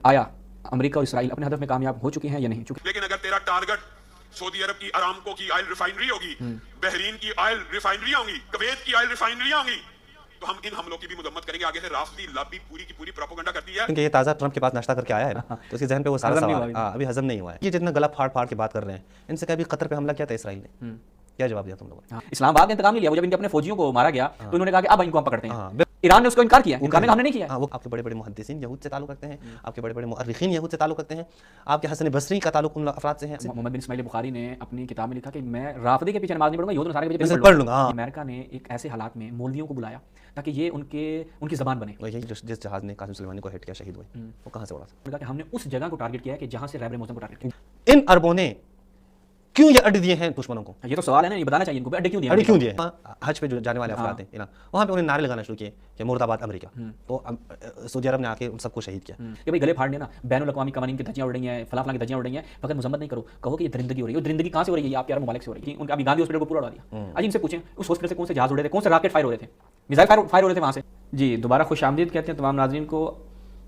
آیا امریکہ اور اسرائیل اپنے ہدف میں کامیاب ہو چکے ہیں یا نہیں؟ لیکن اگر تیرا ٹارگٹ سعودی عرب کی ارامکو کی آئل ریفائنری ہوگی، بحرین کی آئل ریفائنری ہوں گی، کویت کی آئل ریفائنری ہوں گی، تو ہم ان حملوں کی بھی مذمت کریں گے. آگے سے رافضی لابی پوری کی پوری پروپیگنڈا کرتی ہے کیونکہ یہ تازہ ٹرمپ کے پاس ناشتہ کر کے آیا ہے نا، تو اس کے ذہن پہ وہ سارا سوال ابھی ہضم نہیں ہوا ہے. یہ جتنا گلا پھاڑ پھاڑ کے بات کر رہے ہیں، ان سے کبھی قطر پہ حملہ کیا تھا اسرائیل نے؟ کیا جواب دیا تم لوگوں نے؟ اسلام آباد نے انتقام نہیں لیا. وہ جب ان کے اپنے فوجیوں کو مارا گیا تو انہوں نے کہا کہ اب ان کو ہم پکڑتے ہیں. ایران نے اس کو انکار کیا، انکار ہم نے نہیں کیا. وہ آپ کے بڑے بڑے محدثین یہود سے تعلق رکھتے ہیں، آپ کے بڑے بڑے مؤرخین یہود سے تعلق رکھتے ہیں، آپ کے حسن بصری کا تعلق ان افراد سے ہے. محمد بن اسماعیل بخاری نے اپنی کتاب میں لکھا کہ میں رافضی کے پیچھے نماز نہیں پڑھوں گا، یہود نصارہ کے پیچھے پڑھ لوں گا. امریکہ نے ایک ایسے حالات میں مولویوں کو بلایا تاکہ یہ ان کی زبان بنے. یہی جس جہاز نے قاسم سلیمانی کو ہٹ کیا، شہید ہوئے، وہ کہاں سے اڑا تھا؟ کہا کہ ہم نے اس جگہ کو ٹارگٹ کیا ہے کہ جہاں سے رہبر موزم کو ٹارگٹ کیا. ان عربوں نے کیوں یہ اڈے دیے ہیں دشمنوں کو؟ یہ تو سوال ہے نا، یہ بتانا چاہیے ان کو اڈے کیوں دیے. اڈے کیوں دیے؟ حج پہ جو جانے والے افراد ہیں وہاں پہ انہیں نعرے لگانا شروع کیے کہ مرد آباد امریکہ. تو سعودی عرب نے آ کے ان سب کو شہید کیا. کہ بھائی گلے پھاڑ لینا، بین الاقوامی قوانین کی دھجیاں اڑ رہی ہیں، فلاں فلاں کی دھجیاں اڑ رہی ہیں، فقط مذمت نہیں کرو، کہو کہ یہ درندگی ہو رہی ہے. درندگی کہاں سے ہو رہی ہے؟ یہ آپ کے عرب ممالک سے ہو رہی ہے. ان کا ابھی گاندھی ہاسپٹل کو پورا اڑا دیا. آج ان سے پوچھیں اس ہاسپٹل سے کون سے جہاز اڑے تھے، کون سے راکٹ فائر ہو رہے تھے، میزائل فائر ہو رہے تھے وہاں سے. جی دوبارہ خوش آمدید کہتے ہیں تمام ناظرین کو.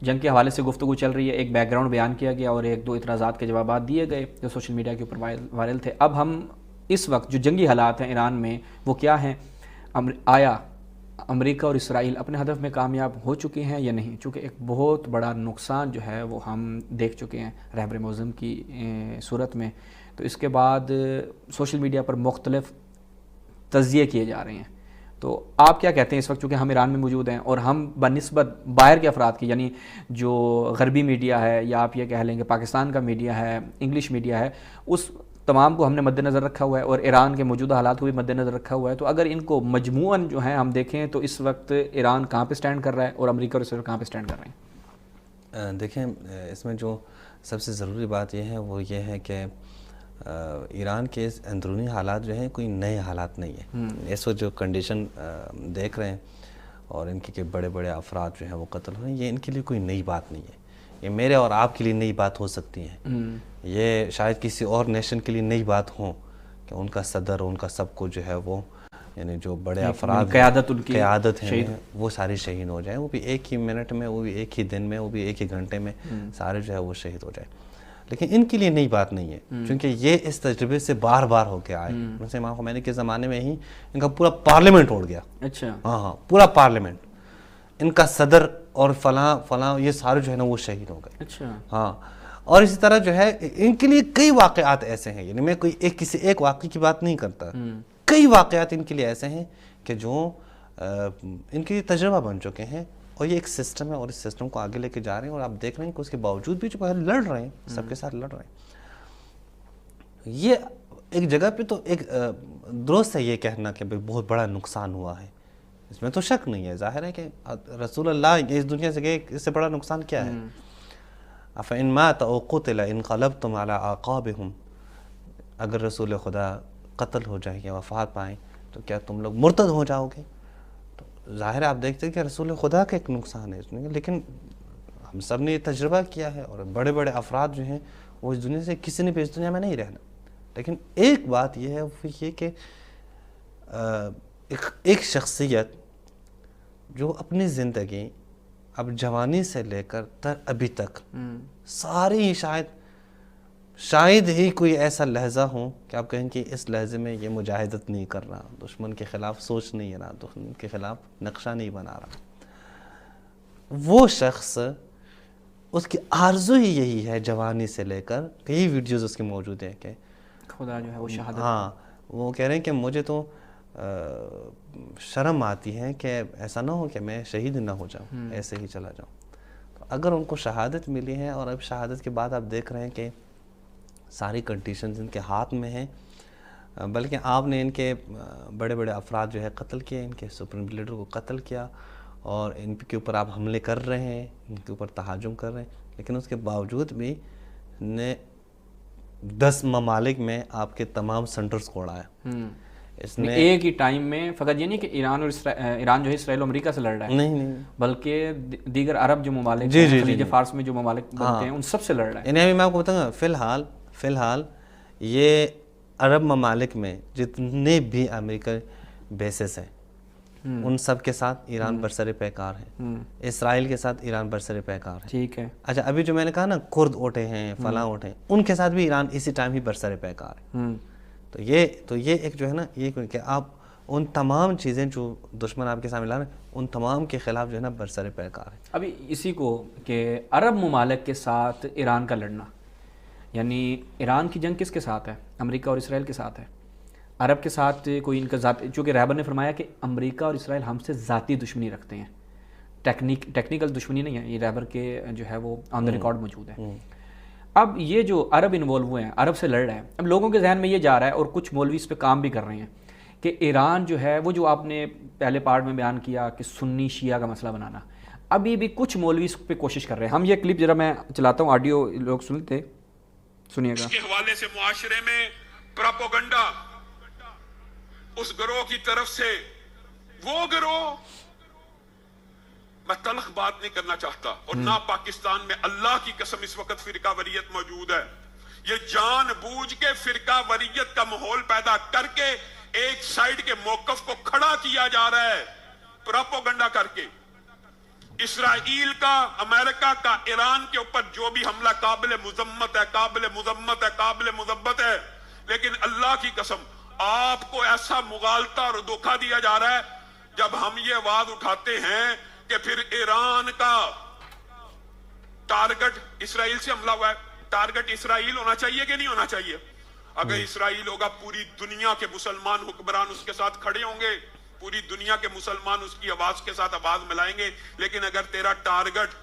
جنگ کے حوالے سے گفتگو چل رہی ہے، ایک بیک گراؤنڈ بیان کیا گیا اور ایک دو اعتراضات کے جوابات دیے گئے جو سوشل میڈیا کے اوپر وائرل تھے. اب ہم اس وقت جو جنگی حالات ہیں ایران میں وہ کیا ہیں، آیا امریکہ اور اسرائیل اپنے ہدف میں کامیاب ہو چکے ہیں یا نہیں؟ چونکہ ایک بہت بڑا نقصان جو ہے وہ ہم دیکھ چکے ہیں رہبر معظم کی صورت میں. تو اس کے بعد سوشل میڈیا پر مختلف تجزیے کیے جا رہے ہیں. تو آپ کیا کہتے ہیں اس وقت، چونکہ ہم ایران میں موجود ہیں اور ہم بنسبت باہر کے افراد کی، یعنی جو غربی میڈیا ہے یا آپ یہ کہہ لیں کہ پاکستان کا میڈیا ہے، انگلش میڈیا ہے، اس تمام کو ہم نے مد نظر رکھا ہوا ہے اور ایران کے موجودہ حالات کو بھی مد نظر رکھا ہوا ہے. تو اگر ان کو مجموعاً جو ہیں ہم دیکھیں تو اس وقت ایران کہاں پہ سٹینڈ کر رہا ہے اور امریکہ اور اسرائیل کہاں پہ سٹینڈ کر رہے ہیں؟ دیکھیں اس میں جو سب سے ضروری بات یہ ہے وہ یہ ہے کہ ایران کے اندرونی حالات جو ہیں کوئی نئے حالات نہیں ہیں. اس وقت جو کنڈیشن دیکھ رہے ہیں اور ان کے بڑے بڑے افراد جو ہیں وہ قتل ہو رہے ہیں، یہ ان کے لیے کوئی نئی بات نہیں ہے. یہ میرے اور آپ کے لیے نئی بات ہو سکتی ہے، یہ شاید کسی اور نیشن کے لیے نئی بات ہوں کہ ان کا صدر، ان کا سب کو جو ہے وہ یعنی جو بڑے افراد قیادت ہیں وہ سارے شہید ہو جائیں، وہ بھی ایک ہی منٹ میں، وہ بھی ایک ہی دن میں، وہ بھی ایک ہی گھنٹے میں سارے جو ہے وہ شہید ہو جائیں. لیکن ان کے لیے نئی بات نہیں ہے کیونکہ یہ اس تجربے سے بار بار ہو کے آئے. جیسے امام خمینی کے زمانے میں ہی ان کا پورا پارلیمنٹ اڑ گیا. اچھا ہاں پورا پارلیمنٹ، ان کا صدر اور فلاں فلاں یہ سارے جو ہے نا وہ شہید ہو گئے. اچھا ہاں اور اسی طرح جو ہے ان کے لیے کئی واقعات ایسے ہیں، یعنی میں کوئی کسی ایک واقعے کی بات نہیں کرتا، کئی واقعات ان کے لیے ایسے ہیں کہ جو ان کے لیے تجربہ بن چکے ہیں اور یہ ایک سسٹم ہے اور اس سسٹم کو آگے لے کے جا رہے ہیں. اور آپ دیکھ رہے ہیں کہ اس کے باوجود بھی جو لڑ رہے ہیں، سب کے ساتھ لڑ رہے ہیں. یہ ایک جگہ پہ تو ایک درست ہے یہ کہنا کہ بہت بڑا نقصان ہوا ہے، اس میں تو شک نہیں ہے. ظاہر ہے کہ رسول اللہ اس دنیا سے گئے، اس سے بڑا نقصان کیا ہے؟ افإن مات او قتل انقلبتم على اعقابهم، اگر رسول خدا قتل ہو جائے یا وفات پائیں تو کیا تم لوگ مرتد ہو جاؤ گے؟ تو ظاہر ہے آپ دیکھتے ہیں کہ رسول خدا کا ایک نقصان ہے اس میں، لیکن ہم سب نے یہ تجربہ کیا ہے اور بڑے بڑے افراد جو ہیں وہ اس دنیا سے کسی نے بھی اس دنیا میں نہیں رہنا. لیکن ایک بات یہ ہے وہ یہ کہ ایک شخصیت جو اپنی زندگی اب جوانی سے لے کر ابھی تک ساری شاید ہی کوئی ایسا لحظہ ہو کہ آپ کہیں کہ اس لحظے میں یہ مجاہدت نہیں کر رہا، دشمن کے خلاف سوچ نہیں رہا، دشمن کے خلاف نقشہ نہیں بنا رہا. وہ شخص اس کی آرزو ہی یہی ہے جوانی سے لے کر، کئی ویڈیوز اس کے موجود ہیں کہ خدا جو ہے وہ شہادت. ہاں وہ کہہ رہے ہیں کہ مجھے تو شرم آتی ہے کہ ایسا نہ ہو کہ میں شہید نہ ہو جاؤں، ایسے ہی چلا جاؤں. تو اگر ان کو شہادت ملی ہے اور اب شہادت کے بعد آپ دیکھ رہے ہیں کہ ساری کنڈیشنز ان کے ہاتھ میں ہیں، بلکہ آپ نے ان کے بڑے بڑے افراد جو ہے قتل کیے، ان کے سپریم لیڈر کو قتل کیا اور ان کے اوپر آپ حملے کر رہے ہیں، ان کے اوپر تہاجم کر رہے ہیں، لیکن اس کے باوجود بھی نے 10 ممالک میں آپ کے تمام سینٹرز کو اڑایا. اس نے ایک ہی ٹائم میں فقط یہ نہیں کہ ایران جو ہے اسرائیل و امریکہ سے لڑ رہا ہے، نہیں بلکہ دیگر عرب جو ممالک ہیں، خلیج فارس میں جو ممالک بنتے ہیں ان سب سے لڑ رہا ہے. یعنی ابھی میں آپ کو بتاؤں گا فی الحال یہ عرب ممالک میں جتنے بھی امریکہ بیسز ہیں ان سب کے ساتھ ایران برسر پیکار ہے، اسرائیل کے ساتھ ایران برسر پیکار ہے. ٹھیک ہے. اچھا ابھی جو میں نے کہا نا کرد اٹھے ہیں فلاں اٹھے ہیں، ان کے ساتھ بھی ایران اسی ٹائم ہی برسر پیکار ہے. تو یہ ایک جو ہے نا یہ کہ آپ ان تمام چیزیں جو دشمن آپ کے سامنے لا رہے ہیں ان تمام کے خلاف جو ہے نا برسر پیکار ہے. ابھی اسی کو کہ عرب ممالک کے ساتھ ایران کا لڑنا، یعنی ایران کی جنگ کس کے ساتھ ہے؟ امریکہ اور اسرائیل کے ساتھ ہے. عرب کے ساتھ کوئی ان کا ذاتی، چونکہ رہبر نے فرمایا کہ امریکہ اور اسرائیل ہم سے ذاتی دشمنی رکھتے ہیں، ٹیکنیکل دشمنی نہیں ہے. یہ رہبر کے جو ہے وہ آن دا ریکارڈ موجود ہے. اب یہ جو عرب انوالو ہوئے ہیں، عرب سے لڑ رہے ہیں، اب لوگوں کے ذہن میں یہ جا رہا ہے اور کچھ مولوی اس پہ کام بھی کر رہے ہیں کہ ایران جو ہے وہ جو آپ نے پہلے پارٹ میں بیان کیا کہ سنی شیعہ کا مسئلہ بنانا، ابھی بھی کچھ مولوی اس پہ کوشش کر رہے ہیں. ہم یہ کلپ ذرا میں چلاتا ہوں، آڈیو لوگ سنتے سنیے گا. اس کے حوالے سے معاشرے میں پراپوگنڈا اس گروہ کی طرف سے، وہ گروہ، میں تلخ بات نہیں کرنا چاہتا، اور نہ پاکستان میں اللہ کی قسم اس وقت فرقہ وریت موجود ہے. یہ جان بوجھ کے فرقہ وریت کا ماحول پیدا کر کے ایک سائیڈ کے موقف کو کھڑا کیا جا رہا ہے پراپوگنڈا کر کے. اسرائیل کا، امریکہ کا ایران کے اوپر جو بھی حملہ قابل مذمت ہے، قابل مذمت ہے، قابل مذمت ہے، لیکن اللہ کی قسم آپ کو ایسا مغالطہ اور دھوکہ دیا جا رہا ہے جب ہم یہ آواز اٹھاتے ہیں کہ پھر ایران کا ٹارگٹ اسرائیل سے حملہ ہوا ہے. ٹارگٹ اسرائیل ہونا چاہیے کہ نہیں ہونا چاہیے؟ اگر اسرائیل ہوگا پوری دنیا کے مسلمان حکمران اس کے ساتھ کھڑے ہوں گے، پوری دنیا کے مسلمان اس کی آواز کے ساتھ آواز ملائیں گے. لیکن اگر تیرا ٹارگٹ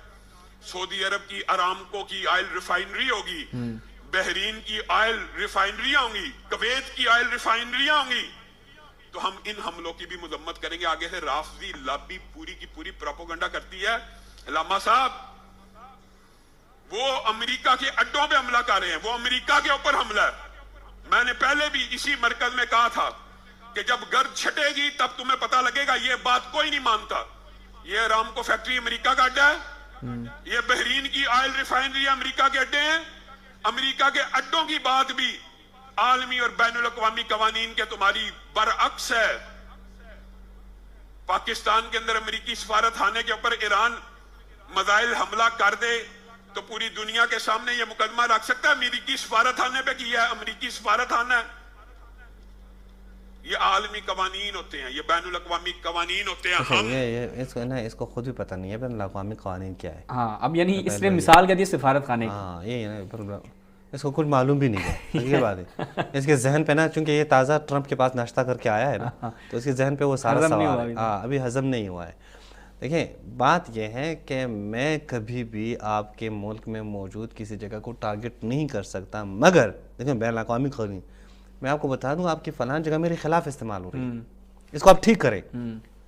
سعودی عرب کی ارامکو کی آئل ریفائنری ہوگی، بحرین کی آئل ریفائنریاں ہوں گی، کویت کی آئل ریفائنریاں ہوں گی، تو ہم ان حملوں کی بھی مذمت کریں گے. آگے سے رافضی لابی پوری کی پوری پروپیگنڈا کرتی ہے. علامہ صاحب وہ امریکہ کے اڈوں پہ حملہ کر رہے ہیں، وہ امریکہ کے اوپر حملہ ہے. میں نے پہلے بھی اسی مرکز میں کہا تھا کہ جب گرد چھٹے گی تب تمہیں پتہ لگے گا. یہ بات کوئی نہیں مانتا. یہ ارامکو فیکٹری امریکہ کا اڈا ہے، یہ بحرین کی آئل ریفائنری امریکہ کے اڈے ہیں. امریکہ کے اڈوں کی بات بھی عالمی اور بین الاقوامی قوانین کے تمہاری برعکس ہے. پاکستان کے اندر امریکی سفارت خانے کے اوپر ایران میزائل حملہ کر دے تو پوری دنیا کے سامنے یہ مقدمہ رکھ سکتا ہے امریکی سفارت خانے پہ کیا ہے، امریکی سفارت خانہ ہے. یہ عالمی قوانین ہوتے ہیں، یہ بین الاقوامی قوانین ہوتے ہیں. اس کو خود بھی پتہ نہیں ہے بین الاقوامی قوانین کیا ہے. ہاں اب یعنی اس نے مثال کر دی سفارت خانے کی. ہاں یہ اس کو کچھ معلوم بھی نہیں ہے. یہ بات ہے اس کے ذہن پہ نا، چونکہ یہ تازہ ٹرمپ کے پاس ناشتہ کر کے آیا ہے نا، تو اس کے ذہن پہ وہ سارا سوال ابھی ہضم نہیں ہوا ہے. دیکھیں بات یہ ہے کہ میں کبھی بھی آپ کے ملک میں موجود کسی جگہ کو ٹارگٹ نہیں کر سکتا، مگر دیکھیں بین الاقوامی قوانین میں آپ کو بتا دوں آپ کی فلاں جگہ میرے خلاف استعمال ہو رہی ہے، اس کو آپ ٹھیک کریں.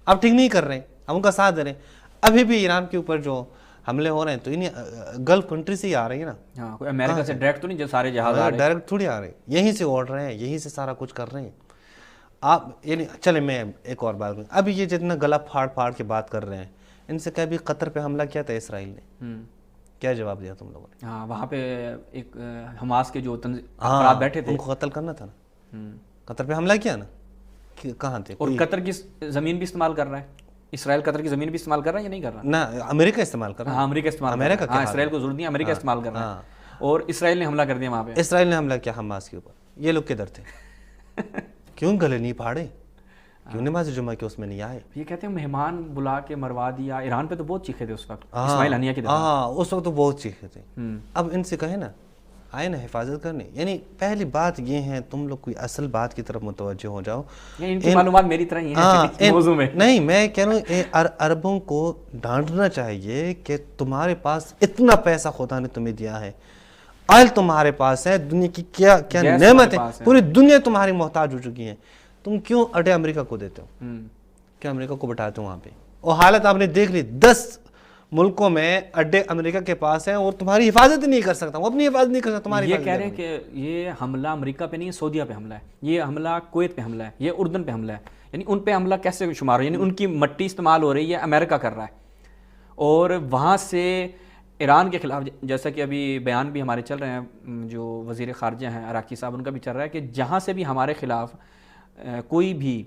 آپ ٹھیک نہیں کر رہے ہیں، آپ ان کا ساتھ دے رہے ہیں. ابھی بھی ایران کے اوپر جو حملے ہو رہے ہیں تو انہیں گلف کنٹری سے ہی آ رہی ہے نا. ہاں کوئی امریکہ سے ڈائریکٹ تو نہیں جو سارے جہاز آ رہے ہیں، ڈائریکٹ تھوڑی آ رہے ہیں، یہیں سے اوڑ رہے ہیں، یہیں سے سارا کچھ کر رہے ہیں. آپ یعنی چلے میں ایک اور بات کروں، ابھی یہ جتنا گلا پھاڑ پھاڑ کے بات کر رہے ہیں، ان سے کبھی قطر پہ حملہ کیا تھا اسرائیل نے، کیا جواب دیا تم لوگوں نے؟ ہاں وہاں پہ ایک حماس کے جو افراد بیٹھے تھے، ان کو قتل کرنا تھا نا. قطر پہ حملہ کیا نا، کہاں تھے؟ اور قطر کی زمین بھی استعمال کر رہا ہے، اسرائیل قطر کی زمین بھی استعمال کر رہا ہے یا نہیں کر رہا؟ نہ امریکہ استعمال کر رہا ہے. ہاں امریکہ استعمال کر رہا ہے. ہاں اسرائیل کو ضرورت نہیں، امریکہ استعمال کر رہا ہے. اور اسرائیل نے حملہ کر دیا وہاں پہ. اسرائیل نے حملہ کیا حماس کے اوپر. یہ لوگ کدھر تھے؟ کیوں گلے نہیں پھاڑے؟ کیوں نماز جمعہ کے اس میں نہیں آئے؟ یہ کہتے ہیں مہمان بلا کے مروا دیا. ایران پہ تو بہت چیخے تھے اس وقت، اسماعیل ہنیہ کے دوران. ہاں اس وقت تو بہت چیخے تھے. اب ان سے کہیں نا آئے نا حفاظت کرنے. یعنی پہلی بات یہ ہے تم لوگ کوئی اصل بات کی طرف متوجہ ہو جاؤ. ان کی معلومات میری طرح ہی ہیں موضوع میں. نہیں میں کہہ رہا ہوں عربوں کو ڈانٹنا چاہیے کہ تمہارے پاس اتنا پیسہ خدا نے تمہیں دیا ہے، آئل تمہارے پاس ہے، دنیا کی کیا کیا نعمت ہے، پوری دنیا تمہاری محتاج ہو چکی ہے، تم کیوں اڈے امریکہ کو دیتے ہو؟ کیا امریکہ کو بٹھاتے ہو وہاں پہ؟ اور حالت آپ نے دیکھ لی، 10 ملکوں میں اڈے امریکہ کے پاس ہیں اور تمہاری حفاظت نہیں کر سکتا، وہ اپنی حفاظت نہیں کر سکتا تمہاری. یہ کہہ رہے ہیں کہ یہ حملہ امریکہ پہ نہیں ہے، سعودیہ پہ حملہ ہے، یہ حملہ کویت پہ حملہ ہے، یہ اردن پہ حملہ ہے. یعنی ان پہ حملہ کیسے شمار ہو؟ یعنی ان کی مٹی استعمال ہو رہی ہے، امریکہ کر رہا ہے. اور وہاں سے ایران کے خلاف جیسا کہ ابھی بیان بھی ہمارے چل رہے ہیں، جو وزیر خارجہ ہیں عراقی صاحب، ان کا بھی چل رہا ہے کہ جہاں سے بھی ہمارے خلاف کوئی بھی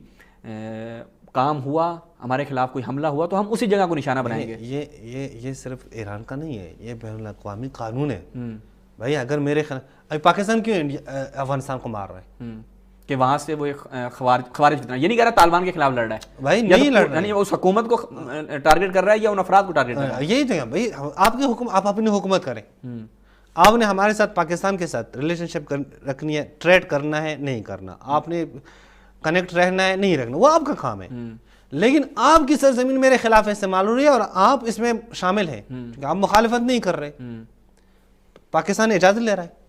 کام ہوا, ہمارے خلاف کوئی حملہ ہوا تو ہم اسی جگہ کو نشانہ بنائیں گے. یہ صرف ایران کا نہیں ہے, یہ بین الاقوامی قانون ہے بھائی. اگر میرے خلاف ابھی پاکستان کیوں افغانستان کو مار رہا ہے کہ وہاں سے وہ خوارج فتنہ, یہ نہیں کہہ رہا طالبان کے خلاف لڑ رہا ہے بھائی, نہیں لڑ رہا ہے, یعنی اس حکومت کو ٹارگیٹ کر رہا ہے یا ان افراد کو ٹارگیٹ کر رہا ہے. یہی تو بھائی, آپ اپنی حکومت کریں. آپ نے ہمارے ساتھ پاکستان کے ساتھ ریلیشن شپ رکھنی ہے, ٹریڈ کرنا ہے نہیں کرنا, آپ نے کنیکٹ رہنا ہے نہیں رکھنا, وہ آپ کا کام ہے. لیکن آپ کی سرزمین میرے خلاف استعمال ہو رہی ہے اور آپ اس میں شامل ہیں کیونکہ آپ مخالفت نہیں کر رہے. پاکستان اجازت لے رہا ہے,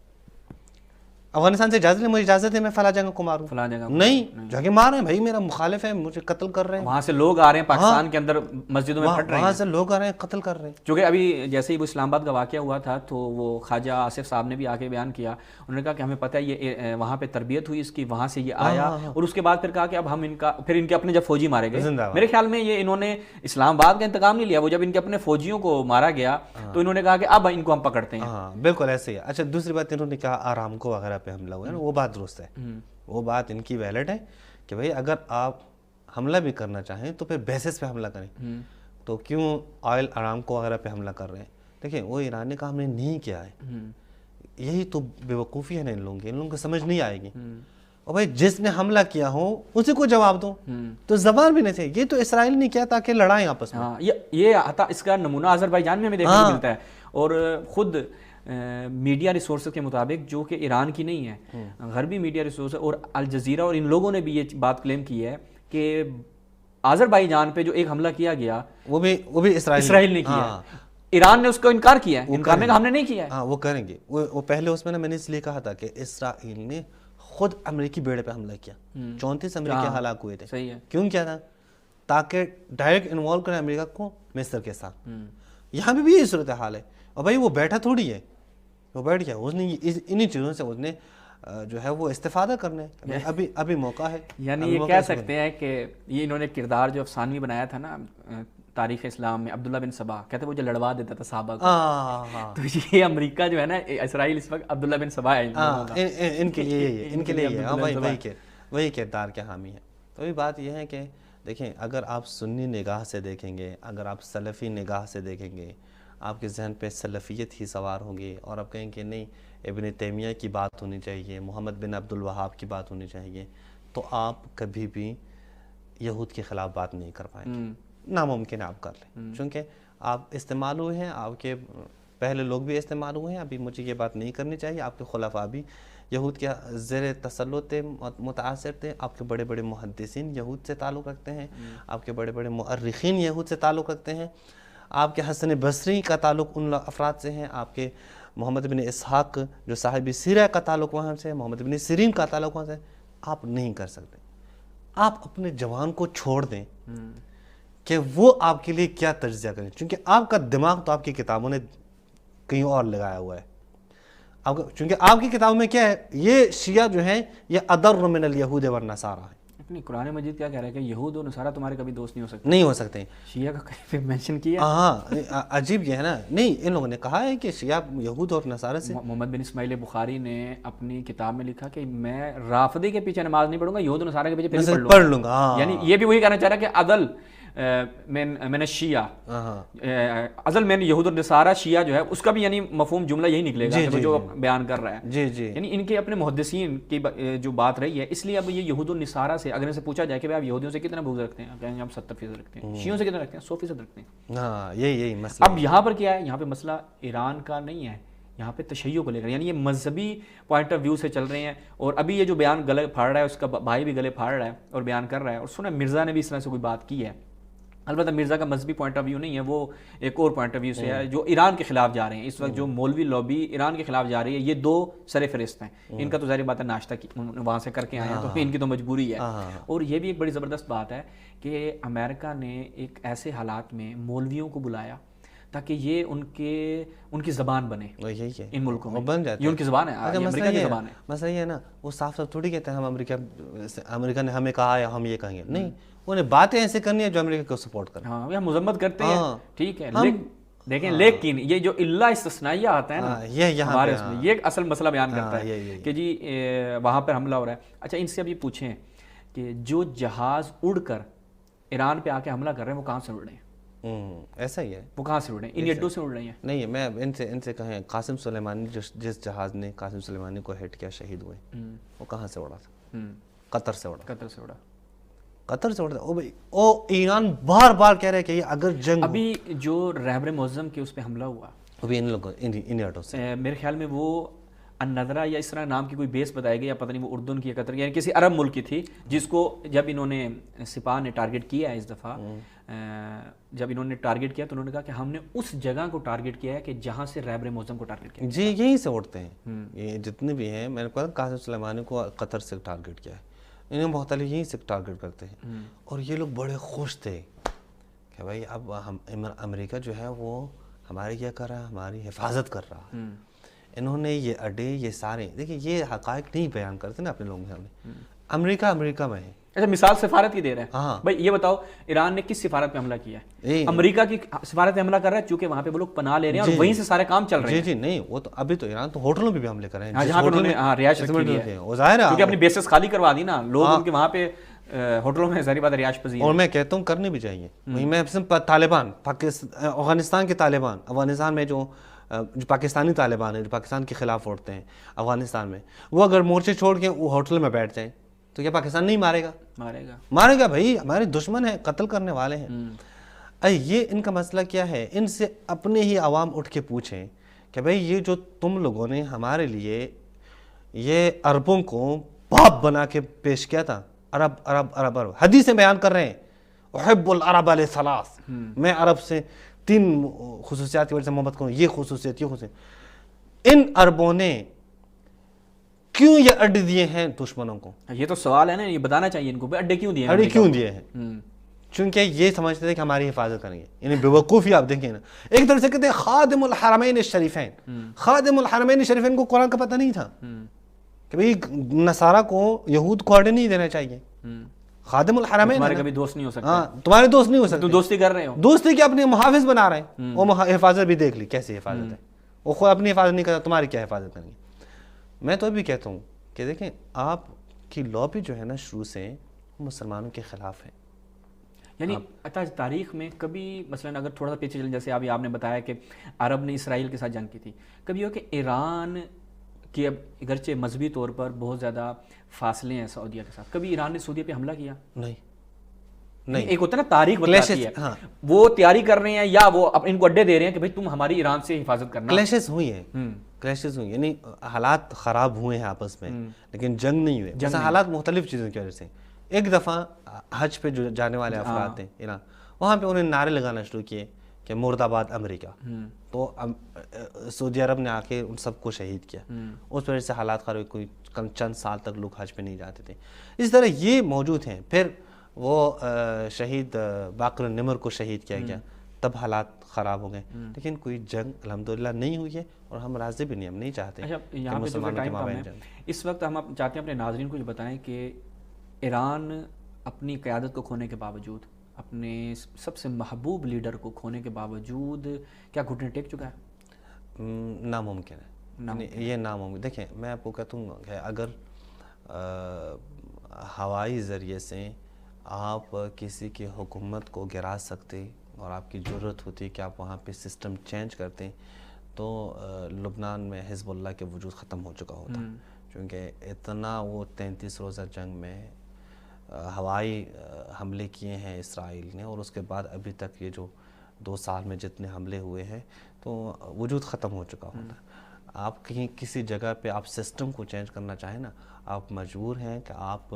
افغانستان سے اجازت لے, مجھے اجازت ہے میں فلاں جگہ کو ماروں, فلاں جگہ نہیں جگہ مار رہے ہیں بھائی, میرا مخالف ہے, مجھے قتل کر رہے ہیں. وہاں سے لوگ آ رہے ہیں پاکستان کے اندر مسجدوں میں پھٹ رہے ہیں, وہاں سے لوگ آ رہے ہیں قتل کر رہے ہیں. چونکہ ابھی جیسے ہی وہ اسلام آباد کا واقعہ ہوا تھا تو وہ خواجہ آصف صاحب نے بھی آ کے بیان کیا, انہوں نے کہا کہ ہمیں پتہ ہے یہ وہاں پہ تربیت ہوئی اس کی, وہاں سے یہ آیا, اور اس کے بعد پھر کہا کہ اب ہم ان کا پھر ان کے اپنے جب فوجی مارے گئے, میرے خیال میں یہ انہوں نے اسلام آباد کا انتقام نہیں لیا, وہ جب ان کے اپنے فوجیوں کو مارا گیا تو انہوں نے کہا کہ اب ان کو ہم پکڑتے ہیں. ہاں بالکل ایسے ہی. اچھا دوسری بات انہوں نے کہا آرامکو وغیرہ پہ حملہ ہوا ہے نا, وہ بات درست ہے, وہ بات ان کی ویلڈ ہے کہ بھائی اگر آپ حملہ بھی کرنا چاہیں تو پھر بیسس پہ حملہ کریں. تو کیوں آئل آرامکو وغیرہ پہ حملہ کر رہے ہیں؟ دیکھیں وہ ایران نے کہا ہم نے نہیں کیا ہے, یہی تو بے وقوفی ہے نا ان لوگوں کو سمجھ نہیں آئے گی. اور بھائی جس نے حملہ کیا ہو اسی کو جواب دو, تو زبان بھی نہیں تھے. یہ تو اسرائیل نے کیا تاکہ لڑائیں آپس میں. یہ اس کا نمونہ آذربائیجان میں ہمیں دیکھنے کو ملتا ہے, اور خود میڈیا ریسورسز کے مطابق جو کہ ایران کی نہیں ہے, غربی میڈیا ریسورس اور الجزیرہ اور ان لوگوں نے بھی یہ بات کلیم کی ہے کہ آذربائیجان پہ جو ایک حملہ کیا گیا وہ بھی اسرائیل نے کیا. ایران نے اس کو انکار کیا ہے, انکار نے کہا ہم نے نہیں کیا ہے. ہاں وہ کریں گے. وہ پہلے اس میں میں نے اس لیے کہا تھا کہ اسرائیل نے خود امریکی بیڑے پہ حملہ کیا, 34 امریکی ہلاک ہوئے تھے. صحیح ہے. کیوں کیا تھا؟ تاکہ ڈائریکٹ انوالو کریں امریکہ کو مصر کے ساتھ. یہاں پہ بھی یہی صورتحال ہے. اور بھائی وہ بیٹھا تھوڑی ہے, وہ بیٹھ گیا, اس نے انہی چیزوں سے اس نے جو ہے وہ استفادہ کرنے, ابھی موقع ہے. یعنی یہ کہہ سکتے ہیں کہ یہ انہوں نے کردار جو افسانوی بنایا تھا نا تاریخ اسلام میں, عبداللہ بن سبا, کہتے ہیں وہ جو لڑوا دیتا تھا صحابہ کو, تو یہ امریکہ جو ہے نا اسرائیل اس وقت عبداللہ بن سبا ہے ان کے لیے, ان کے لیے وہی کردار کے حامی ہے. تو یہ بات یہ ہے کہ دیکھیں اگر آپ سنی نگاہ سے دیکھیں گے, اگر آپ سلفی نگاہ سے دیکھیں گے, آپ کے ذہن پہ سلفیت ہی سوار ہوگی اور آپ کہیں کہ نہیں ابن تیمیہ کی بات ہونی چاہیے, محمد بن عبد الوہاب کی بات ہونی چاہیے, تو آپ کبھی بھی یہود کے خلاف بات نہیں کر پائیں گے. ناممکن آپ کر لیں, چونکہ آپ استعمال ہوئے ہیں, آپ کے پہلے لوگ بھی استعمال ہوئے ہیں. ابھی مجھے یہ بات نہیں کرنی چاہیے. آپ کے خلفاء بھی یہود کے زیر تسلط متاثر تھے, آپ کے بڑے بڑے محدثین یہود سے تعلق رکھتے ہیں, آپ کے بڑے بڑے مؤرخین یہود سے تعلق رکھتے ہیں, آپ کے حسن بصری کا تعلق ان افراد سے ہیں, آپ کے محمد بن اسحاق جو صاحب سیرہ کا تعلق وہاں سے, محمد بن سیرین کا تعلق وہاں سے. آپ نہیں کر سکتے. آپ اپنے جوان کو چھوڑ دیں کہ وہ آپ کے لیے کیا تجزیہ کریں, چونکہ آپ کا دماغ تو آپ کی کتابوں نے کہیں اور لگایا ہوا ہے. چونکہ آپ کی کتابوں میں کیا ہے, یہ شیعہ جو ہیں یہ اضر من الیہود والنصارى ہے. اپنی قرآن مجید کیا کہہ رہا ہے کہ یہود و نصارہ تمہارے کبھی دوست نہیں ہو سکتے. نہیں ہو سکتے. شیعہ کا کہیں پہ مینشن کیا؟ ہاں عجیب یہ ہے نا. نہیں, ان لوگوں نے کہا ہے کہ شیعہ یہود اور نصارہ سے. محمد بن اسماعیل بخاری نے اپنی کتاب میں لکھا کہ میں رافضی کے پیچھے نماز نہیں پڑھوں گا, یہود و نصارہ کے پیچھے پڑھ لوں گا. یعنی یہ بھی وہی کہنا چاہ رہا ہے کہ عدل من الشیعہ, ازل میں یہود النصارہ شیعہ جو ہے اس کا بھی یعنی مفہوم جملہ یہی نکلے گا جو بیان کر رہا ہے. جی جی, یعنی ان کے اپنے محدثین کی جو بات رہی ہے, اس لیے اب یہ یہود النصارہ سے اگر ان سے پوچھا جائے کہ آپ یہودیوں سے کتنا بغض رکھتے ہیں, کہیں ہم 70% رکھتے ہیں, شیعوں سے کتنا رکھتے ہیں, 100% رکھتے ہیں. ہاں یہی مسئلہ. اب یہاں پر کیا ہے, یہاں پہ مسئلہ ایران کا نہیں ہے, یہاں پہ تشیع کو لے کر, یعنی یہ مذہبی پوائنٹ آف ویو سے چل رہے ہیں. اور ابھی یہ جو بیان گلے پھاڑ رہا ہے اس کا بھائی بھی گلے پھاڑ رہا ہے اور بیان کر رہا ہے. اور سنیں مرزا نے بھی اس طرح سے کوئی بات کی ہے, البتہ مرزا کا مذہبی پوائنٹ آف ویو نہیں ہے, وہ ایک اور پوائنٹ آف ویو سے ہے جو ایران کے خلاف جا رہے ہیں. اس وقت جو مولوی لابی ایران کے خلاف جا رہی ہے, یہ دو سر فہرست ہیں. ان کا تو ظاہر بات ہے ناشتہ وہاں سے کر کے آئے ہیں تو ان کی تو مجبوری ہے. اور یہ بھی ایک بڑی زبردست بات ہے کہ امریکہ نے ایک ایسے حالات میں مولویوں کو بلایا تاکہ یہ ان کی زبان بنے ان ملکوں میں, بن جاتی ہے ان کی زبان ہے, امریکہ کی زبان ہے. مسئلہ یہ ہے نا, وہ صاف صاف تھوڑی کہتے ہیں ہم امریکہ نے ہمیں کہا ہے ہم یہ کہیں گے. نہیں, انہیں باتیں ایسے کرنی ہے جو امریکہ کو سپورٹ کریں. ہاں ہم مذمت کرتے ہیں, ٹھیک ہے, دیکھیں لیکن یہ جو اللہ استثنائیہ آتا ہے نا ہمارے اس میں, یہ ایک اصل مسئلہ بیان کرتا ہے کہ جی وہاں پر حملہ ہو رہا ہے. اچھا ان سے اب یہ پوچھیں کہ جو جہاز اڑ کر ایران پہ آ کے حملہ کر رہے ہیں وہ کہاں سے اڑ رہے ہیں؟ ایسا ہی ہے. وہ کہاں سے اڑ رہے ہیں؟ ان اڈوں سے اڑ رہے ہیں؟ نہیں, میں ان سے کہیں قاسم سلیمانی جس جہاز نے قاسم سلیمانی کو ہٹ کیا شہید ہوئے, وہ کہاں سے اڑا تھا؟ قطر سے اڑا. قطر سے اڑا. قطر سے اڑا. او ایران بار بار کہہ رہے کہ اگر جنگ ابھی جو رہبر معظم کے اس پہ حملہ ہوا ابھی ان لوگوں ان اڈوں سے, میرے خیال میں وہ النظرہ یا اس طرح نام کی کوئی بیس بتائی گئی, یا پتہ نہیں وہ اردن کی یا قطر کی, یعنی کسی عرب ملک کی تھی, جس کو جب انہوں نے سپاہ نے ٹارگٹ کیا ہے اس دفعہ, جب انہوں نے ٹارگٹ کیا تو انہوں نے کہا کہ ہم نے اس جگہ کو ٹارگٹ کیا ہے کہ جہاں سے رہبر معظم کو ٹارگٹ کیا. جی یہیں سے اڑتے ہیں یہ جتنے بھی ہیں. میں نے کہا قاسم سلیمانی کو قطر سے ٹارگٹ کیا ہے, انہیں مختلف یہیں سے ٹارگٹ کرتے ہیں. اور یہ لوگ بڑے خوش تھے کہ بھائی اب ہم امریکہ جو ہے وہ ہماری کیا کر رہا ہے, ہماری حفاظت کر رہا ہے. انہوں نے یہ اڈے یہ سارے دیکھیں, یہ حقائق نہیں بیان کرتے نا اپنے لوگوں کے سامنے. امریکہ میں ہے. اچھا مثال سفارت کی دے رہے ہیں. ہاں بھائی یہ بتاؤ ایران نے کس سفارت پہ حملہ کیا ہے؟ امریکہ کی سفارت پہ حملہ کر رہا ہے چونکہ وہاں پہ وہ لوگ پناہ لے رہے ہیں اور وہیں سے سارے کام چل رہے ہیں. جی نہیں, وہ تو ابھی تو ایران تو ہوٹلوں پہ بھی حملے کر رہے ہیں جہاں پہ انہوں نے رہائش رکھی ہے, وہ ظاہر ہے کیونکہ اپنی بیسز خالی کروا دی نا لوگ, ان کے وہاں پہ ہوٹلوں میں ظاہری بات رہائش پذیر. اور میں کہتا ہوں کرنی بھی چاہیے. وہیں میں طالبان افغانستان کے طالبان, افغانستان میں جو پاکستانی طالبان ہیں جو پاکستان کے خلاف اٹھتے ہیں افغانستان میں, وہ اگر مورچے چھوڑ کے وہ ہوٹل میں بیٹھ جائیں تو کیا پاکستان نہیں مارے گا؟ مارے گا بھائی, ہمارے دشمن ہیں, قتل کرنے والے ہیں. یہ ان کا مسئلہ کیا ہے, ان سے اپنے ہی عوام اٹھ کے پوچھیں کہ بھائی یہ جو تم لوگوں نے ہمارے لیے یہ عربوں کو باپ بنا کے پیش کیا تھا, عرب عرب عرب عرب حدیثیں بیان کر رہے ہیں, احب العرب علیہ ثلاث, میں عرب سے 3 خصوصیات کی وجہ سے محبت کروں, یہ خصوصیت یہ خصوصیت. ان عربوں نے کیوں یہ اڈے دیے ہیں دشمنوں کو؟ یہ تو سوال ہے نا, یہ بتانا چاہیے ان کو اڈے کیوں دیے ہیں. اڈے کیوں دیے ہیں؟ چونکہ یہ سمجھتے تھے کہ ہماری حفاظت کریں گے. یعنی بیوقوفی آپ دیکھیں نا, ایک طرح سے کہتے ہیں خادم الحرمین الشریفین. خادم الحرمین الشریفین کو قرآن کا پتہ نہیں تھا کہ بھئی نصارہ کو یہود کو اڈے نہیں دینا چاہیے. خادم الحرمین تمہارے کبھی دوست نہیں ہو سکتے. ہاں تمہارے دوست نہیں ہو سکتے, تم دوستی کر رہے ہو, دوستی کے اپنے محافظ بنا رہے ہیں. وہ حفاظت بھی دیکھ لی کیسی حفاظت ہے, وہ خود اپنی حفاظت نہیں کرتا, تمہاری کیا حفاظت کریں گے. میں تو بھی کہتا ہوں کہ دیکھیں آپ کی لابی جو ہے نا شروع سے مسلمانوں کے خلاف ہے. یعنی تاریخ میں کبھی مثلا اگر تھوڑا سا پیچھے چلیں, جیسے ابھی آپ نے بتایا کہ عرب نے اسرائیل کے ساتھ جنگ کی تھی, کبھی ہو کہ ایران کی اب اگرچہ مذہبی طور پر بہت زیادہ فاصلے ہیں سعودیہ کے ساتھ, کبھی ایران نے سعودیہ پہ حملہ کیا؟ نہیں. ایک ہوتا ہے نا تاریخ بتاتی ہے, وہ تیاری کر رہے ہیں یا وہ ان کو اڈے دے رہے ہیں کہ بھائی تم ہماری ایران سے حفاظت کرنا. کلیشز ہوئی ہیں, کلیشز ہوئی, یعنی حالات خراب ہوئے ہیں آپس میں, لیکن جنگ نہیں ہوئے. جیسا حالات مختلف چیزوں کی وجہ سے. ایک دفعہ حج پہ جو جانے والے افراد تھے ایران, وہاں پہ انہیں نعرے لگانا شروع کیے کہ مرد آباد امریکہ, تو سعودی عرب نے آ کے ان سب کو شہید کیا. اس وجہ سے حالات خراب, کوئی چند سال تک لوگ حج پہ نہیں جاتے تھے. اس طرح یہ موجود ہیں. پھر وہ شہید باقر النمر کو شہید کیا گیا, تب حالات خراب ہو گئے. لیکن کوئی جنگ الحمدللہ نہیں ہوئی ہے, اور ہم راضی بھی نہیں, ہم نہیں چاہتے کہ مسلمانوں کے مابین جنگ. اس وقت ہم چاہتے ہیں اپنے ناظرین کو یہ بتائیں کہ ایران اپنی قیادت کو کھونے کے باوجود, اپنے سب سے محبوب لیڈر کو کھونے کے باوجود کیا گھٹنے ٹیک چکا ہے؟ ناممکن ہے, یہ ناممکن. دیکھیں میں آپ کو کہتا ہوں کہ اگر ہوائی ذریعے سے آپ کسی کی حکومت کو گرا سکتے اور آپ کی ضرورت ہوتی کہ آپ وہاں پہ سسٹم چینج کرتے, تو لبنان میں حزب اللہ کے وجود ختم ہو چکا ہوتا. چونکہ اتنا وہ 33 روزہ جنگ میں ہوائی حملے کیے ہیں اسرائیل نے, اور اس کے بعد ابھی تک یہ جو 2 سال میں جتنے حملے ہوئے ہیں, تو وجود ختم ہو چکا ہوتا. آپ کہیں کسی جگہ پہ آپ سسٹم کو چینج کرنا چاہیں نا, آپ مجبور ہیں کہ آپ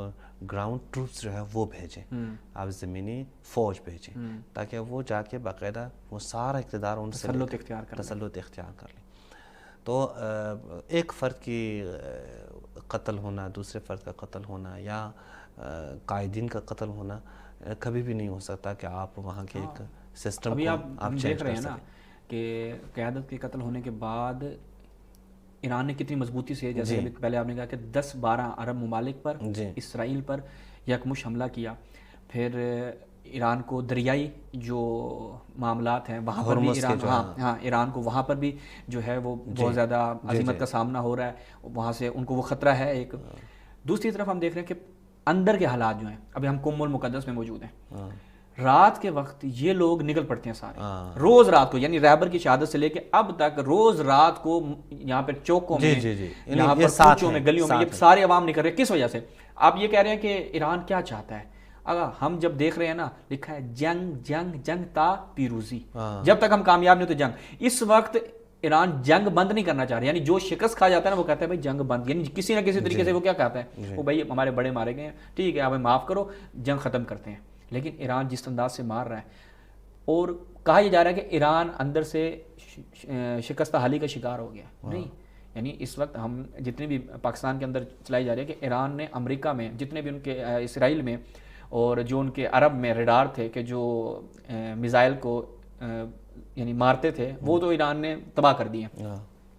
گراؤنڈ ٹروپس جو ہے وہ بھیجیں, آپ زمینی فوج بھیجیں, تاکہ وہ جا کے باقاعدہ وہ سارا اقتدار ان سے تسلط اختیار کر لیں. تو ایک فرد کی قتل ہونا, دوسرے فرد کا قتل ہونا, یا قائدین کا قتل ہونا کبھی بھی نہیں ہو سکتا کہ آپ وہاں کے ایک سسٹم کو آپ چینج کر سکیں. کہ قیادت کے قتل ہونے کے بعد ایران نے کتنی مضبوطی سے, جیسے پہلے آپ نے کہا کہ 10-12 عرب ممالک پر, اسرائیل پر یکمش حملہ کیا. پھر ایران کو دریائی جو معاملات ہیں وہاں پر بھی ایران کو وہاں پر بھی جو ہے وہ بہت زیادہ عظمت کا سامنا ہو رہا ہے, وہاں سے ان کو وہ خطرہ ہے ایک. دوسری طرف ہم دیکھ رہے ہیں کہ اندر کے حالات جو ہیں, ابھی ہم کم المقدس میں موجود ہیں, رات کے وقت یہ لوگ نکل پڑتے ہیں سارے روز رات کو، یعنی رہبر کی شہادت سے لے کے اب تک روز رات کو یہاں پہ چوکوں میں، یہاں پر کوچوں میں، گلیوں میں یہ سارے عوام نکل رہے ہیں. کس وجہ سے؟ آپ یہ کہہ رہے ہیں کہ ایران کیا چاہتا ہے؟ اگر ہم جب دیکھ رہے ہیں نا، لکھا ہے جنگ جنگ جنگ تا پیروزی، جب تک ہم کامیاب نہیں ہوتے جنگ. اس وقت ایران جنگ بند نہیں کرنا چاہ رہے، یعنی جو شکست کھا جاتا ہے نا وہ کہتا ہے بھائی جنگ بند، یعنی کسی نہ کسی طریقے سے وہ کیا کہتا ہے، وہ بھائی ہمارے بڑے مارے گئے ہیں، ٹھیک ہے ہمیں معاف کرو، جنگ ختم کرتے ہیں. لیکن ایران جس انداز سے مار رہا ہے، اور کہا یہ جا رہا ہے کہ ایران اندر سے شکستہ حالی کا شکار ہو گیا. نہیں، یعنی اس وقت ہم جتنے بھی پاکستان کے اندر چلائی جا رہی ہے کہ ایران نے امریکہ میں جتنے بھی ان کے اسرائیل میں اور جو ان کے عرب میں ریڈار تھے کہ جو میزائل کو یعنی مارتے تھے، وہ تو ایران نے تباہ کر دیے.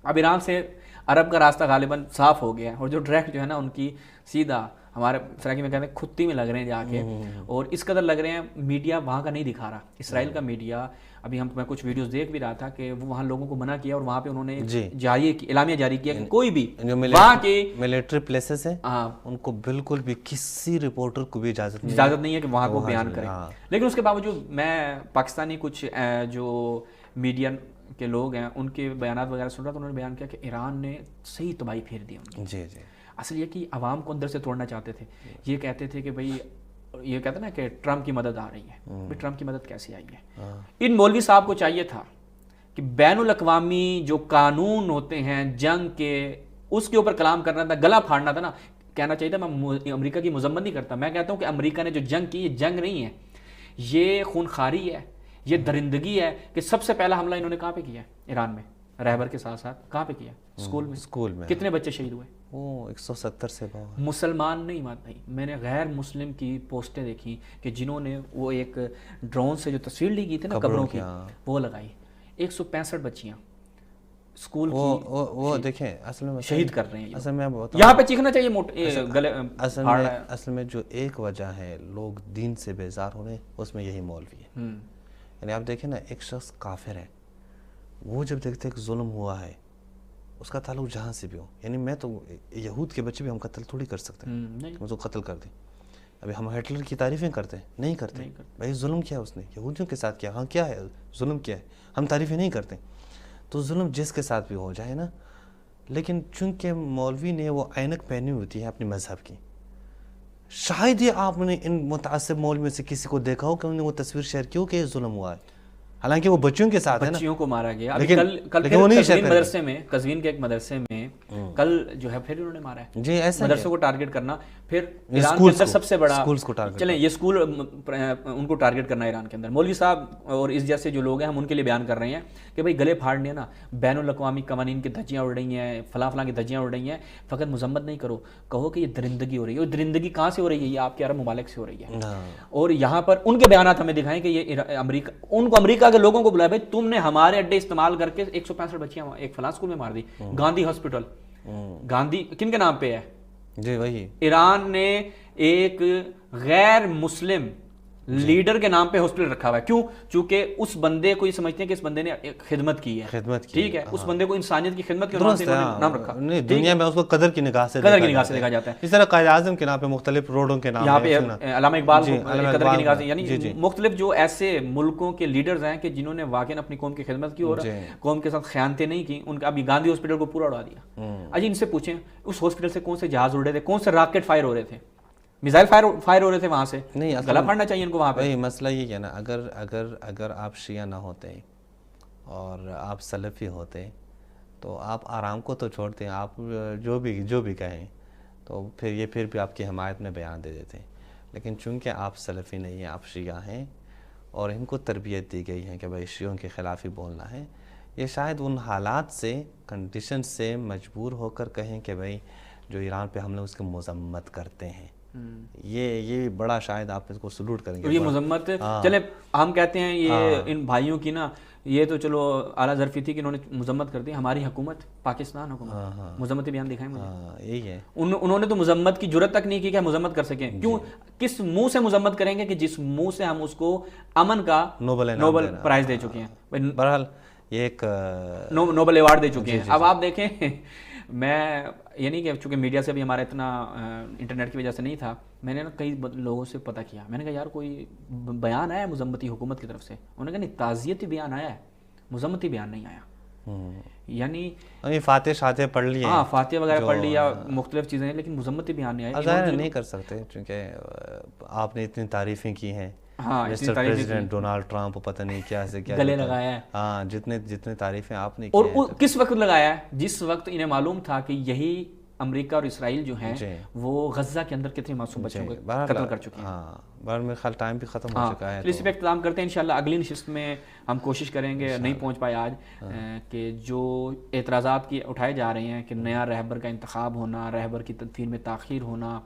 اب ایران سے عرب کا راستہ غالباً صاف ہو گیا، اور جو ڈائریکٹ جو ہے نا ان کی سیدھا ہمارے سراکی میں کہتے ہیں کھتی میں لگ رہے ہیں جا کے، اور اس قدر لگ رہے ہیں میڈیا وہاں کا نہیں دکھا رہا. اسرائیل کا میڈیا ابھی میں کچھ ویڈیوز دیکھ بھی رہا تھا کہ وہ وہاں لوگوں کو منع کیا، اور وہاں پہ انہوں نے اعلامیہ جاری کیا کہ کوئی بھی وہاں کے ملٹری پلیسز ہیں ان کو بالکل بھی کسی رپورٹر کو بھی اجازت نہیں ہے کہ وہاں کو بیان کریں. لیکن اس کے باوجود میں پاکستانی کچھ جو میڈیا کے لوگ ہیں ان کے بیانات وغیرہ سن رہا تھا، انہوں نے بیان کیا کہ ایران نے صحیح تباہی پھیر دی ان کی. اصل یہ کہ عوام کو اندر سے توڑنا چاہتے تھے. یہ کہتے تھے کہ بھائی، یہ کہتے ہیں نا کہ ٹرمپ کی مدد آ رہی ہے. بھائی ٹرمپ کی مدد کیسے آئی ہے؟ ان مولوی صاحب کو چاہیے تھا کہ بین الاقوامی جو قانون ہوتے ہیں جنگ کے، اس کے اوپر کلام کرنا تھا، گلا پھاڑنا تھا نا. کہنا چاہیے تھا، میں امریکہ کی مذمت نہیں کرتا، میں کہتا ہوں کہ امریکہ نے جو جنگ کی یہ جنگ نہیں ہے، یہ خونخواری ہے، یہ درندگی ہے. کہ سب سے پہلا حملہ انہوں نے کہاں پہ کیا ہے؟ ایران میں، رہبر کے ساتھ ساتھ کہاں پہ کیا؟ اسکول میں. کتنے بچے شہید ہوئے؟ 170 سے بہت. مسلمان نہیں بات نہیں، میں نے غیر مسلم کی پوسٹیں دیکھی کہ جنہوں نے وہ ایک ڈرون سے جو تصویر لی گئی تھی نا قبروں کی، وہ لگائی. 165 بچیاں اسکول کی وہ دیکھیں اصل میں شہید کر رہے ہیں. اصل میں یہاں پہ چیخنا چاہیے گلے. اصل میں جو ایک وجہ ہے لوگ دین سے بیزار ہونے، اس میں یہی مولوی ہے. یعنی آپ دیکھیں نا، ایک شخص کافر ہے، وہ جب دیکھتے ہیں کہ ظلم ہوا ہے، اس کا تعلق جہاں سے بھی ہو، یعنی میں تو یہود کے بچے بھی ہم قتل تھوڑی کر سکتے ہیں، اس کو قتل کر دیں. ابھی ہم ہٹلر کی تعریفیں کرتے ہیں؟ نہیں کرتے. بھائی ظلم کیا ہے اس نے یہودیوں کے ساتھ کیا؟ ہاں کیا ہے ظلم، کیا ہے؟ ہم تعریفیں نہیں کرتے. تو ظلم جس کے ساتھ بھی ہو جائے نا، لیکن چونکہ مولوی نے وہ عینک پہنی ہوتی ہے اپنے مذہب کی، شاید یہ آپ نے ان متعصب مولوی میں سے کسی کو دیکھا ہو کہ انہوں نے وہ تصویر شیئر کی ہو کہ یہ ظلم ہوا ہے، حالانکہ وہ بچیوں کے ساتھ ہے نا، بچیوں کو مارا گیا. ابھی کل قزوین مدرسے میں، قزوین کے ایک مدرسے میں کل جو ہے پھر انہوں نے مارا ہے. جی ایسا مدرسوں کو ٹارگٹ کرنا، پھر ایران کے اندر سب سے بڑا، چلیں یہ اسکول ان کو ٹارگٹ کرنا ایران کے اندر. مولوی صاحب اور اس جیسے جو لوگ ہیں ہم ان کے لیے بیان کر رہے ہیں کہ بھائی گلے پھاڑنے نا، بین الاقوامی قوانین کی دھجیاں اڑ رہی ہیں، فلاں کی دھجیاں اڑ رہی ہیں، فقط مذمت نہیں کرو، کہو کہ یہ درندگی ہو رہی ہے. اور درندگی کہاں سے ہو رہی ہے؟ یہ آپ کے عرب ممالک سے ہو رہی ہے. اور یہاں پر ان کے بیانات ہمیں دکھائیں کہ یہ امریکہ، ان کو امریکہ کے لوگوں کو بلایا بھائی تم نے ہمارے اڈے استعمال کر کے 165 بچیاں ایک فلاں اسکول میں مار دی. گاندھی ہاسپٹل، گاندھی کن کے نام پہ ہے؟ جی وہی. ایران نے ایک غیر مسلم لیڈر کے نام پہ ہاسپٹل رکھا ہوا ہے. کیوں؟ چونکہ اس بندے کو یہ سمجھتے ہیں کہ اس بندے نے خدمت کی ہے، ٹھیک ہے، اس بندے کو انسانیت کی خدمت کے نام سے نام رکھا. نہیں، دنیا میں اس کو قدر کی نگاہ سے دیکھا جاتا ہے. اس طرح قائد اعظم کے نام پہ مختلف روڈوں کے نام، یہاں پہ علامہ اقبال کو قدر کی نگاہ سے، یعنی مختلف جو ایسے ملکوں کے لیڈرز ہیں کہ جنہوں نے واقعی اپنی قوم کی خدمت کی اور قوم کے ساتھ خیانتیں نہیں کی، ان کا ابھی گاندھی ہاسپٹل کو پورا اڑا دیا. اجی ان سے پوچھیں اس ہاسپٹل سے کون سے جہاز اڑ رہے تھے، کون سے راکٹ فائر ہو رہے تھے، میزائل فائر ہو رہے تھے وہاں سے؟ نہیں، گلا پھاڑنا چاہیے ان کو وہاں پہ. مسئلہ یہ ہے نا، اگر آپ شیعہ نہ ہوتے اور آپ سلفی ہوتے تو آپ آرام کو تو چھوڑتے ہیں، آپ جو بھی کہیں تو پھر بھی آپ کی حمایت میں بیان دے دیتے ہیں. لیکن چونکہ آپ سلفی نہیں ہیں، آپ شیعہ ہیں، اور ان کو تربیت دی گئی ہے کہ بھائی شیعوں کے خلاف ہی بولنا ہے، یہ شاید ان حالات سے، کنڈیشن سے مجبور ہو کر کہیں کہ بھائی جو ایران پہ ہم لوگ اس کی مذمت کرتے ہیں. یہ بڑا شاید آپ اس کو سلوٹ کریں گے. یہ مذمت، چلے ہم کہتے ہیں یہ ان بھائیوں کی نا، یہ تو چلو اعلیٰ ظرفی تھی کہ انہوں نے مذمت کر دی. ہماری حکومت، پاکستان حکومت مذمت بیان دکھائیں مجھے. یہی ہے، انہوں نے تو مذمت کی جرت تک نہیں کی کہ مذمت کر سکیں. کیوں؟ کس منہ سے مذمت کریں گے کہ جس منہ سے ہم اس کو امن کا نوبل پرائز دے چکے ہیں. بہرحال یہ ایک نوبل ایوارڈ دے چکے ہیں. اب آپ دیکھیں میں یہ نہیں کہ چونکہ میڈیا سے بھی ہمارا اتنا انٹرنیٹ کی وجہ سے نہیں تھا، میں نے نا کئی لوگوں سے پتہ کیا، میں نے کہا یار کوئی بیان آیا ہے مذمتی حکومت کی طرف سے؟ انہوں نے کہا نہیں، تعزیتی بیان آیا ہے، مذمتی بیان نہیں آیا. یعنی فاتح شاتح پڑھ لیے، ہاں فاتح وغیرہ پڑھ لیا، مختلف چیزیں ہیں، لیکن مذمتی بیان نہیں آیا. ظاہر نہیں کر سکتے چونکہ آپ نے اتنی تعریفیں کی ہیں، ہاں مسٹر پریزیڈنٹ ڈونالڈ ٹرمپ پتہ نہیں کیا سے کیا گلے لگایا ہے. ہاں جتنے تعریفیں آپ نے کی اور ہیں. کس وقت لگایا ہے؟ جس وقت انہیں معلوم تھا کہ یہی امریکہ اور اسرائیل جو ہیں وہ غزہ کے اندر کتنے معصوم بچوں کو قتل کر چکے ہیں. ہاں بہر میرے خیال ٹائم بھی ختم ہو چکا ہے، تو اسی پہ اختتام کرتے ہیں. انشاءاللہ اگلی نشست میں ہم کوشش کریں گے، نہیں پہنچ پائے آج، کہ جو اعتراضات کی اٹھائے جا رہے ہیں کہ نیا رہبر کا انتخاب ہونا، رہبر کی تدفین میں تاخیر ہونا،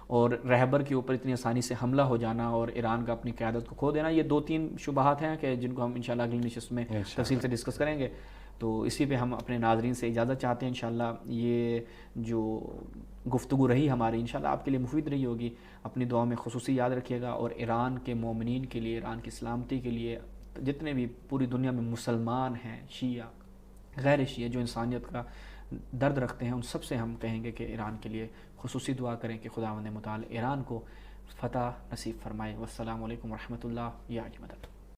اور رہبر کے اوپر اتنی آسانی سے حملہ ہو جانا اور ایران کا اپنی قیادت کو کھو دینا، یہ 2-3 شبہات ہیں کہ جن کو ہم انشاءاللہ اگلی نشست میں تفصیل سے ڈسکس کریں گے. تو اسی پہ ہم اپنے ناظرین سے اجازت چاہتے ہیں. انشاءاللہ یہ جو گفتگو رہی ہماری انشاءاللہ آپ کے لیے مفید رہی ہوگی. اپنی دعا میں خصوصی یاد رکھیے گا، اور ایران کے مومنین کے لیے، ایران کی سلامتی کے لیے، جتنے بھی پوری دنیا میں مسلمان ہیں، شیعہ غیر شیعہ، جو انسانیت کا درد رکھتے ہیں، ان سب سے ہم کہیں گے کہ ایران کے لیے خصوصی دعا کریں کہ خداوند متعال ایران کو فتح نصیب فرمائے. والسلام علیکم ورحمۃ اللہ. یا علی مدد.